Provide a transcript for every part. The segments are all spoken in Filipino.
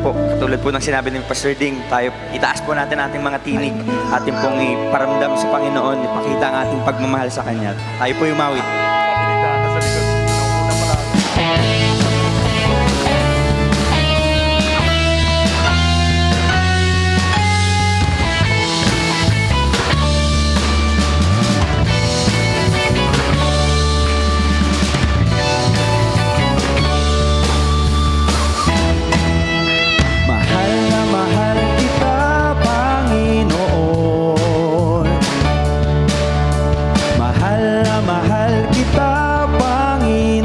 po, katulad po ng sinabi ng Pastor Ding, tayo itaas po natin ating mga tinig, ating pong iparamdam sa Panginoon, ipakita ang ating pagmamahal sa Kanya. Tayo po umawit. Sabi ni Dana sa likod, nauna pala. Mahal na mahal kita, Panginoon. Mahal na mahal kita, Panginoon.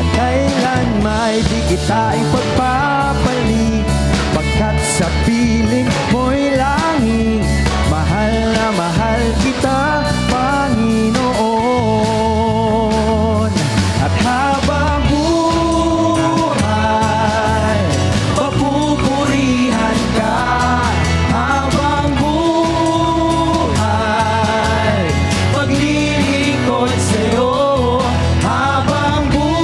At kailan may di kita ipagpapalit, pagkat sa piling mo'y langit. Mahal na mahal kita, Panginoon. At habang buhay, papupurihan ka. Habang buhay, maglilingkod sa'yo. Habang buhay,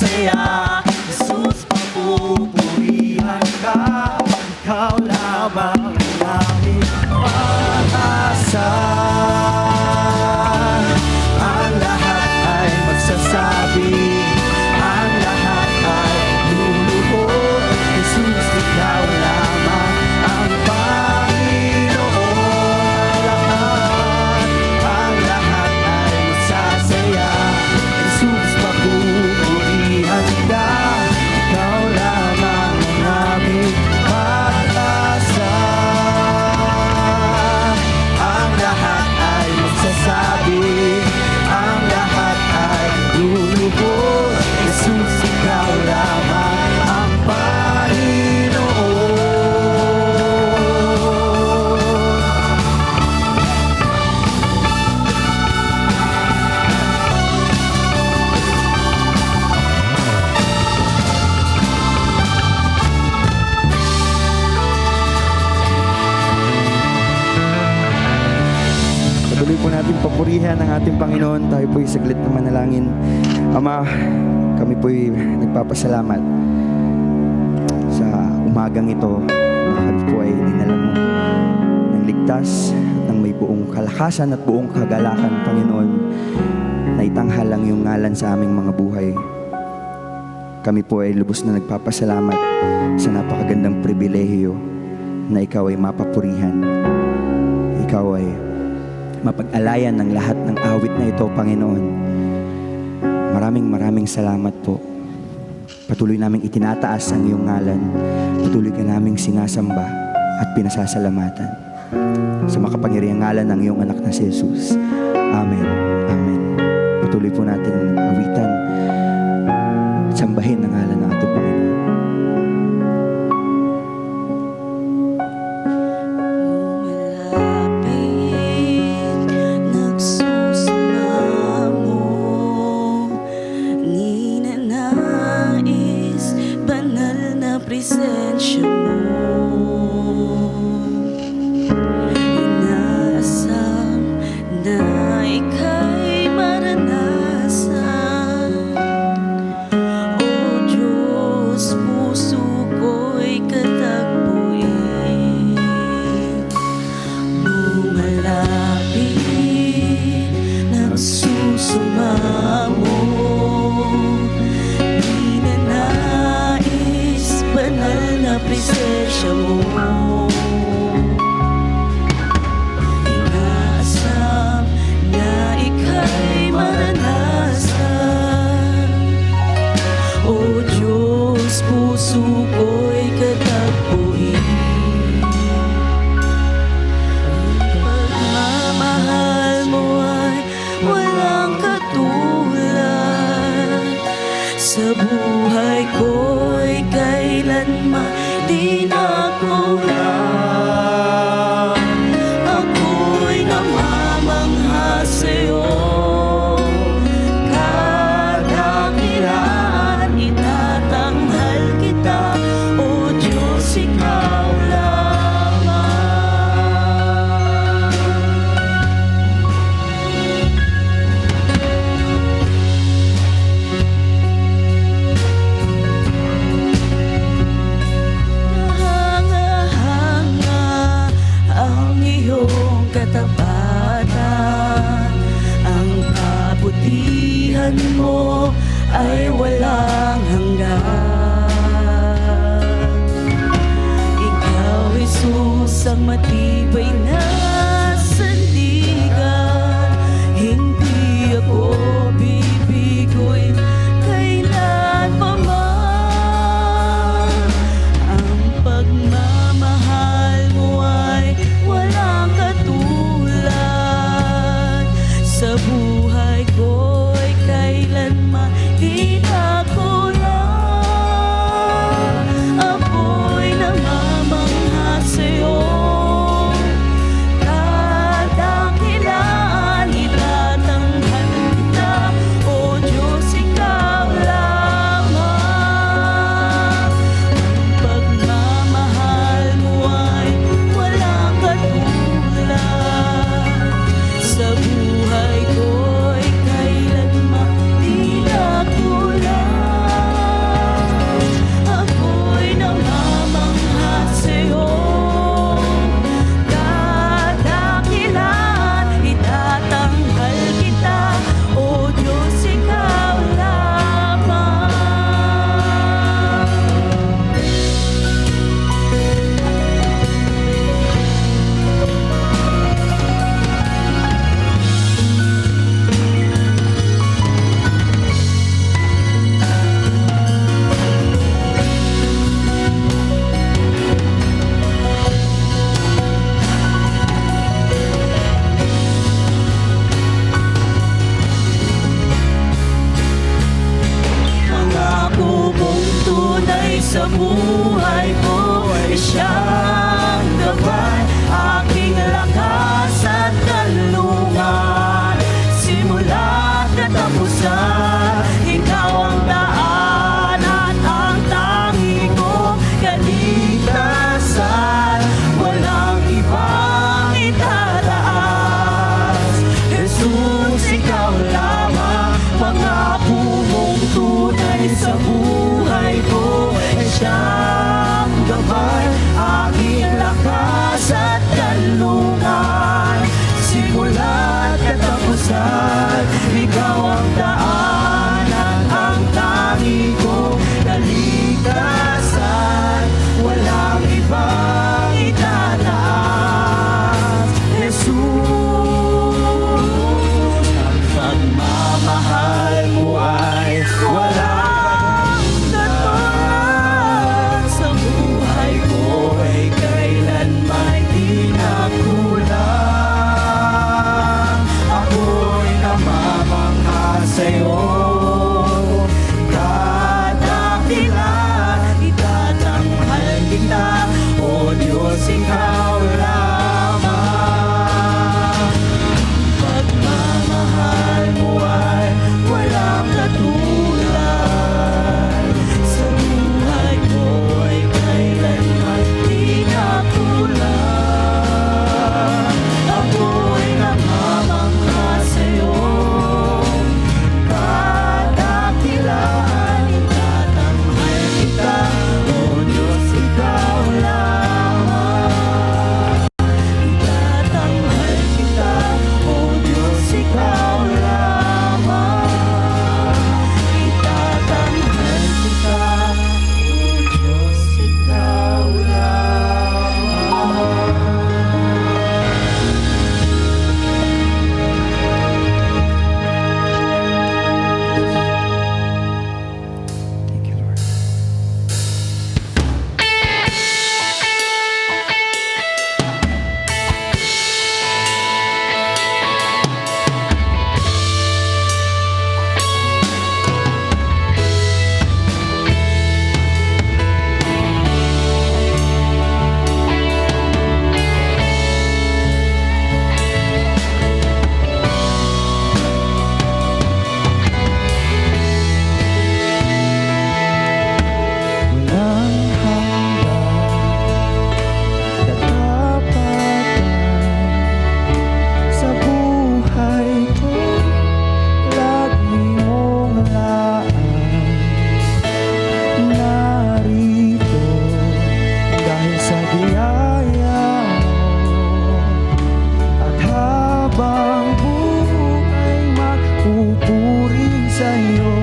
magsasaya. Jesus, papupurihan ka. Ikaw lamang ang aming pag-asa. Ang lahat ay magsasabi, ang lahat ay luluhod. Jesus, ikaw lamang ang Panginoon. Ang lahat ay magsasaya. Jesus, papupurihan ka. Ikaw lamang ang aming pag-asa. Ang lahat ay magsasabi, ang lahat ay lulubog. Jesus, ikaw lamang ang Panginoon. Patuloy po natin papurihan ang ating Panginoon. Tayo po'y saglit na manalangin. Ama, kami po'y nagpapasalamat sa umagang ito na kami po ay dinala mo ng ligtas at ng may buong kalakasan at buong kagalakan, Panginoon, na itanghal ang iyong ngalan sa aming mga buhay. Kami po ay lubos na nagpapasalamat sa napakagandang pribilehiyo na ikaw ay mapapurihan. Ikaw ay mapag-alayan ng lahat ng awit na ito, Panginoon. Maraming salamat po. Patuloy naming itinataas ang iyong ngalan. Patuloy ka naming sinasamba at pinasasalamatan. Sa makapangyarihang ngalan ng iyong anak na si Jesus. Amen. Amen. Patuloy po nating awitan at sambahin ang ngalan ng ating Panginoon. Presensya mo, inaasam na ika'y maranasan. O Diyos, puso ko'y katagpuin. Lumalapit, nagsusumamo, banal na presensya mo. Inaasam na ika'y maranasan. O Diyos, puso ko'y katagpuin. Ang pagmamahal mo ay walang katulad. Sa buhay ko'y kailanman di nakulang. Ako'y namamangha sa'yo. Kadakilaan itatanghal kita. O Diyos, ikaw lamang. Katapatan, ang kabutihan mo ay walang hanggan. Ikaw, Jesus, ang matibay na sandigan. Hindi ako bibigoy kailan pa man. Ang pagmamahal mo ay walang katulad. Sa buhay ko'y kailanman di nakulang. Ako'y namamangha sa'yo. at kanlungan, simula't katapusan, ikaw ang daanan, ang tangi kong kaligtasan, walang ibang itataas. Jesus, ang pagmamahal mo ay walang katulad, sa buhay ko ay kailanman di nakulang. Ako'y namamangha sa'yo, kadakilan, itatanghal kita, O Diyos, ikaw lamang. Pagmamahal mo ay walang katulad, sa buhay ko ay kailanman di nakulang. Ako'y namamangha sa'yo, kadakilan, itatanghal kita, O Diyos, ikaw lamang. Itatanghal kita, O Diyos, ikaw lamang. Itatanghal kita, O Diyos, ikaw Thank you, Lord. Walang hanggan, katapatan, sa buhay ko, lagi mong laan. Narito, dahil sa biyaya mo, at habang buhay magpupuri sa'yo.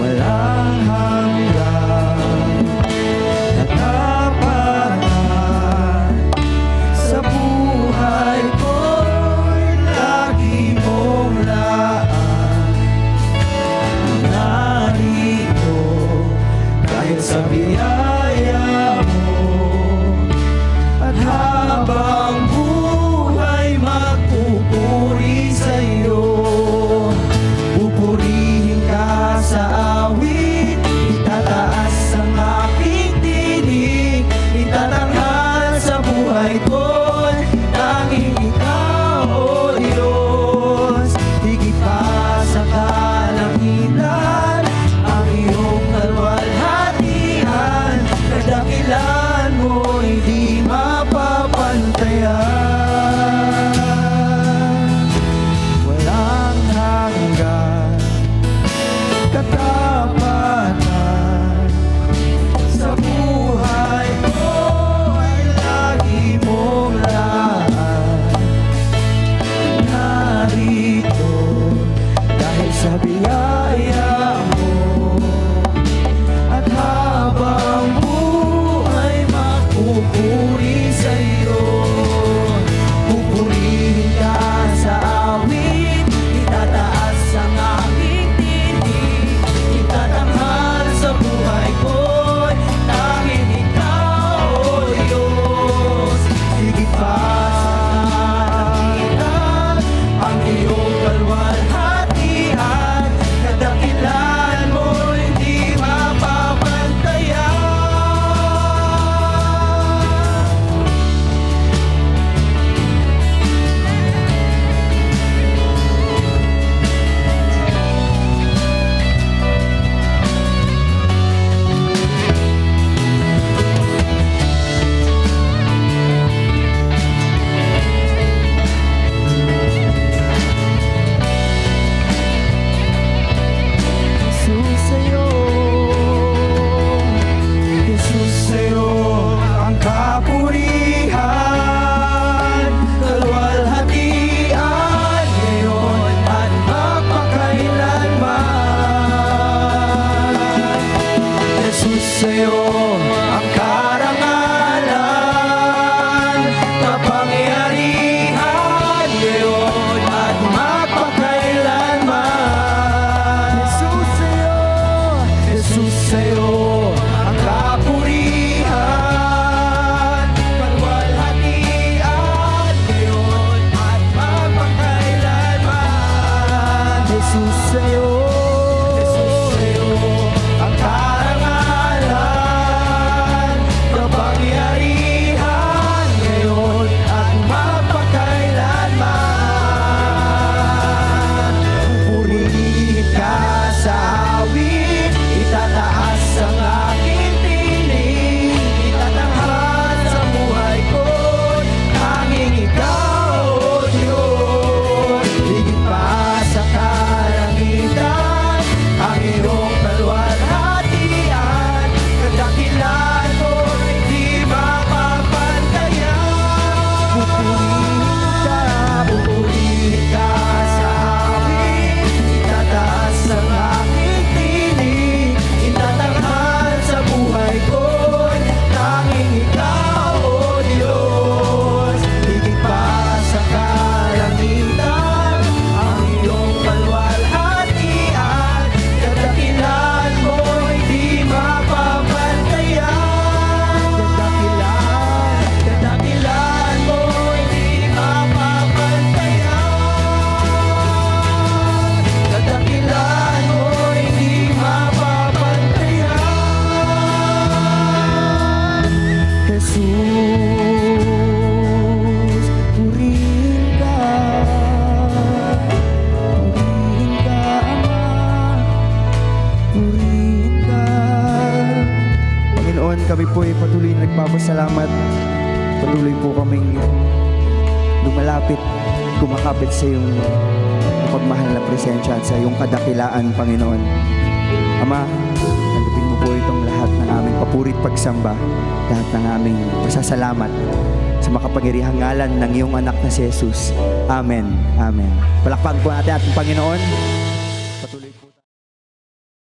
Walang hanggan, katapatan, sa buhay ko'y lagi mong laan. Narito, dahil sa biyaya mo, at habang buhay magpupuri sa'yo. Pupurihin ka sa awit, itataas ang aking tinig, itatanghal sa buhay ko'y tanging ikaw, O Diyos. Higit pa sa kalangitan, ang iyong kalwalhatian, kadakilan mo'y di mapapantayan. Walang hanggan, katapatan, sa buhay ko ay lagi mong kami po ay patuloy na nagpapasalamat. Patuloy po kaming lumalapit, kumakapit sa iyong mapagmahal na presensya at sa iyong kadakilaan, Panginoon. Ama, tanggapin mo po itong lahat ng aming papurit pagsamba, lahat ng aming pasasalamat sa makapangyarihang ngalan ng iyong anak na si Jesus. Amen. Amen. Palakpakan po natin ating Panginoon.